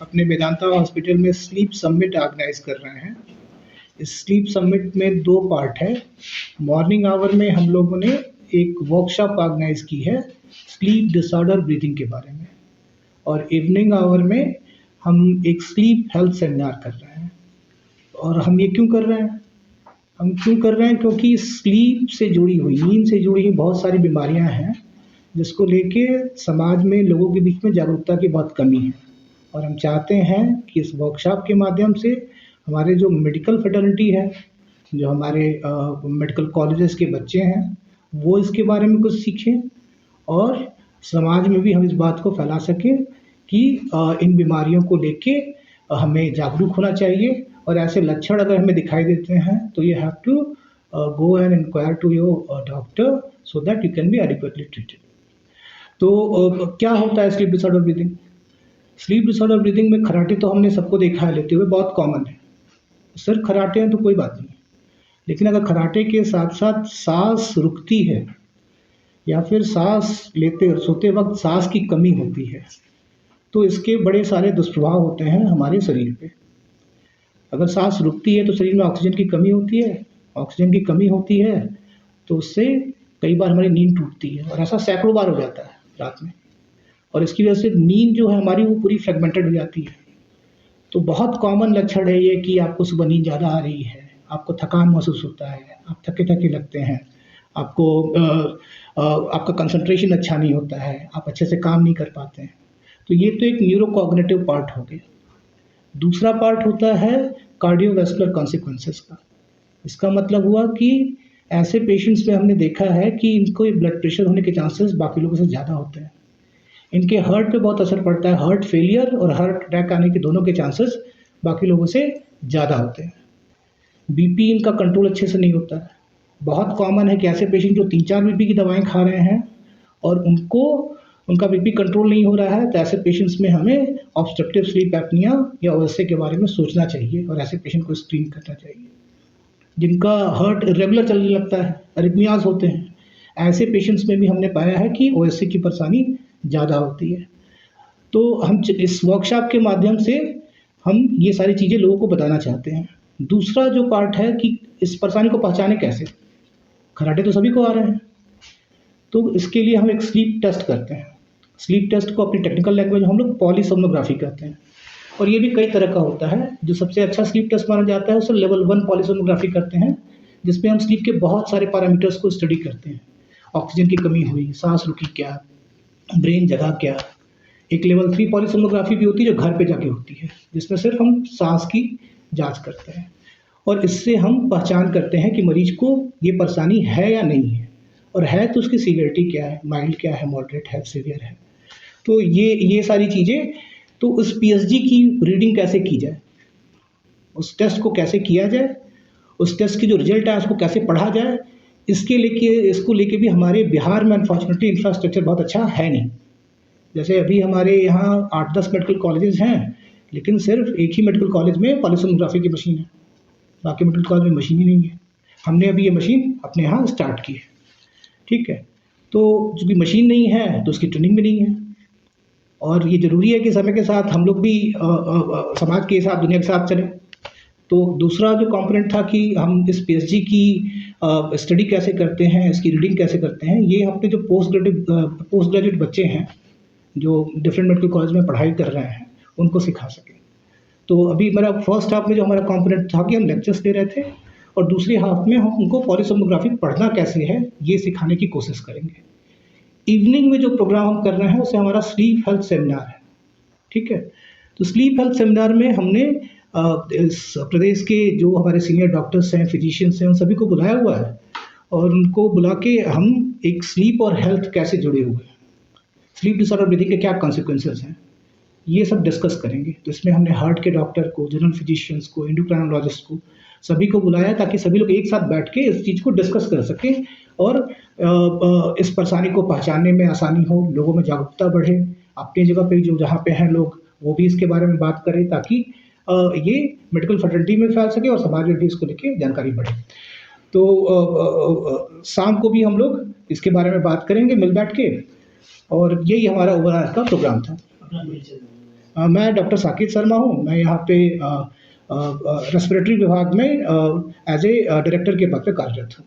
अपने वेदांता हॉस्पिटल में sleep summit organise कर रहे हैं। इस स्लीप समिट में 2 पार्ट है। मॉर्निंग आवर में हम लोगों ने एक वर्कशॉप ऑर्गेनाइज की है स्लीप डिसऑर्डर ब्रीदिंग के बारे में, और इवनिंग आवर में हम एक स्लीप हेल्थ सेमिनार कर रहे हैं। और हम ये क्यों कर रहे हैं? क्योंकि स्लीप से जुड़ी हुई, नींद से जुड़ी हुई बहुत सारी बीमारियां हैं जिसको लेके समाज में लोगों के बीच में जागरूकता की बहुत कमी है। और हम चाहते हैं कि इस वर्कशॉप के माध्यम से हमारे जो मेडिकल फ्रेटर्निटी है, जो हमारे मेडिकल कॉलेजेस के बच्चे हैं, वो इसके बारे में कुछ सीखें और समाज में भी हम इस बात को फैला सकें कि इन बीमारियों को लेके हमें जागरूक होना चाहिए। और ऐसे लक्षण अगर हमें दिखाई देते हैं तो you have to go and inquire to your doctor so that you can be adequately treated. तो क्या होता है sleep disorder breathing? Sleep disorder breathing में खराटे तो हमने सबको देखा है लेते हुए, बहुत कॉमन है। सिर्फ खराटे हैं तो कोई बात नहीं, लेकिन अगर खराटे के साथ साथ सांस रुकती है या फिर सांस लेते और सोते वक्त सांस की कमी होती है तो इसके बड़े सारे दुष्प्रभाव होते हैं हमारे शरीर पे। अगर सांस रुकती है तो शरीर में ऑक्सीजन की कमी होती है, ऑक्सीजन की कमी होती है तो उससे कई बार हमारी नींद टूटती है, और ऐसा सैकड़ों बार हो जाता है रात में। और इसकी वजह से नींद जो है हमारी वो पूरी फ्रेगमेंटेड हो जाती है। तो बहुत कॉमन लक्षण है ये कि आपको सुबह नींद ज़्यादा आ रही है, आपको थकान महसूस होता है, आप थके थके लगते हैं, आपको आपका कंसंट्रेशन अच्छा नहीं होता है, आप अच्छे से काम नहीं कर पाते हैं। तो ये तो एक न्यूरोकॉग्निटिव पार्ट हो गया। दूसरा पार्ट होता है कार्डियोवैस्कुलर कॉन्सिक्वेंसेस का। इसका मतलब हुआ कि ऐसे पेशेंट्स में हमने देखा है कि इनको ब्लड प्रेशर होने के चांसेस बाकी लोगों से ज़्यादा होते हैं। इनके हार्ट पे बहुत असर पड़ता है, हार्ट फेलियर और हार्ट अटैक आने के दोनों के चांसेस बाकी लोगों से ज़्यादा होते हैं। बीपी इनका कंट्रोल अच्छे से नहीं होता है। बहुत कॉमन है कि ऐसे पेशेंट जो 3-4 बीपी की दवाएं खा रहे हैं और उनका बीपी कंट्रोल नहीं हो रहा है, तो ऐसे पेशेंट्स में हमें ऑब्स्ट्रक्टिव स्लीप एपनिया या ओएसए के बारे में सोचना चाहिए और ऐसे पेशेंट को स्क्रीन करना चाहिए। जिनका हार्ट इरेगुलर चलने लगता है, अरिथमियाज होते हैं, ऐसे पेशेंट्स में भी हमने पाया है कि ओएसए की परेशानी ज़्यादा होती है। तो हम इस वर्कशॉप के माध्यम से हम ये सारी चीज़ें लोगों को बताना चाहते हैं। दूसरा जो पार्ट है कि इस परेशानी को पहचाने कैसे। खराटे तो सभी को आ रहे हैं, तो इसके लिए हम एक स्लीप टेस्ट करते हैं। स्लीप टेस्ट को अपनी टेक्निकल लैंग्वेज में हम लोग पॉलीसोमनोग्राफी कहते हैं, और ये भी कई तरह का होता है। जो सबसे अच्छा स्लीप टेस्ट माना जाता है उसे लेवल 1 पॉलीसोमनोग्राफी करते हैं, जिसमें हम स्लीप के बहुत सारे पैरामीटर्स को स्टडी करते हैं। ऑक्सीजन की कमी हुई, सांस रुकी क्या, ब्रेन जगह क्या। एक लेवल 3 पॉलीसोमनोग्राफी भी होती है जो घर पे जाके होती है, जिसमें सिर्फ हम सांस की जांच करते हैं, और इससे हम पहचान करते हैं कि मरीज को ये परेशानी है या नहीं है, और है तो उसकी सीवियरिटी क्या है, माइल्ड क्या है, मॉडरेट है, सीवियर है। तो ये सारी चीज़ें। तो उस पीएसजी की रीडिंग कैसे की जाए, उस टेस्ट को कैसे किया जाए, उस टेस्ट की जो रिजल्ट है उसको कैसे पढ़ा जाए, इसको लेके भी हमारे बिहार में अनफॉर्चुनेटली इंफ्रास्ट्रक्चर बहुत अच्छा है नहीं। जैसे अभी हमारे यहाँ 8-10 मेडिकल कॉलेजेस हैं, लेकिन सिर्फ एक ही मेडिकल कॉलेज में पॉलीसोनोग्राफी की मशीन है, बाकी मेडिकल कॉलेज में मशीन ही नहीं है। हमने अभी ये मशीन अपने यहाँ स्टार्ट की है, ठीक है। तो चूँकि मशीन नहीं है तो उसकी ट्रेनिंग भी नहीं है, और ये ज़रूरी है कि समय के साथ हम लोग भी समाज के साथ, दुनिया के साथ चलें। तो दूसरा जो कंपोनेंट था कि हम इस पीएचडी की स्टडी कैसे करते हैं, इसकी रीडिंग कैसे करते हैं, ये अपने जो पोस्ट ग्रेजुएट बच्चे हैं जो डिफरेंट मेडिकल कॉलेज में पढ़ाई कर रहे हैं उनको सिखा सकें। तो अभी मेरा फर्स्ट हाफ में जो हमारा कंपोनेंट था कि हम लेक्चर्स दे रहे थे, और दूसरे हाफ में हम उनको पॉलीसोमनोग्राफी पढ़ना कैसे है ये सिखाने की कोशिश करेंगे। इवनिंग में जो प्रोग्राम हम कर रहे हैं उसे हमारा स्लीप हेल्थ सेमिनार है, ठीक है। तो स्लीप हेल्थ सेमिनार में हमने इस प्रदेश के जो हमारे सीनियर डॉक्टर्स हैं, फिजिशियंस हैं, उन सभी को बुलाया हुआ है, और उनको बुला के हम एक स्लीप और हेल्थ कैसे जुड़े हुए हैं, स्लीप डिसऑर्डर ब्रीथिंग के क्या कॉन्सिक्वेंसेस हैं, ये सब डिस्कस करेंगे। तो इसमें हमने हार्ट के डॉक्टर को, जनरल फिजिशियंस को, एंडोक्राइनोलॉजिस्ट को, सभी को बुलाया ताकि सभी लोग एक साथ बैठ के इस चीज़ को डिस्कस कर सकें और इस परेशानी को पहचानने में आसानी हो, लोगों में जागरूकता बढ़े। अपनी जगह पे जो जहाँ पे हैं लोग वो भी इसके बारे में बात करें ताकि ये मेडिकल फैकल्टी में फैल सके और समाज में भी इसको लेके जानकारी बढ़े। तो शाम को भी हम लोग इसके बारे में बात करेंगे मिल बैठ के, और यही हमारा ओवरऑल का प्रोग्राम था। मैं डॉक्टर साकिब शर्मा हूँ। मैं यहाँ पे रेस्पिरेटरी विभाग में एज़ ए डायरेक्टर के पद पे कार्यरत हूँ।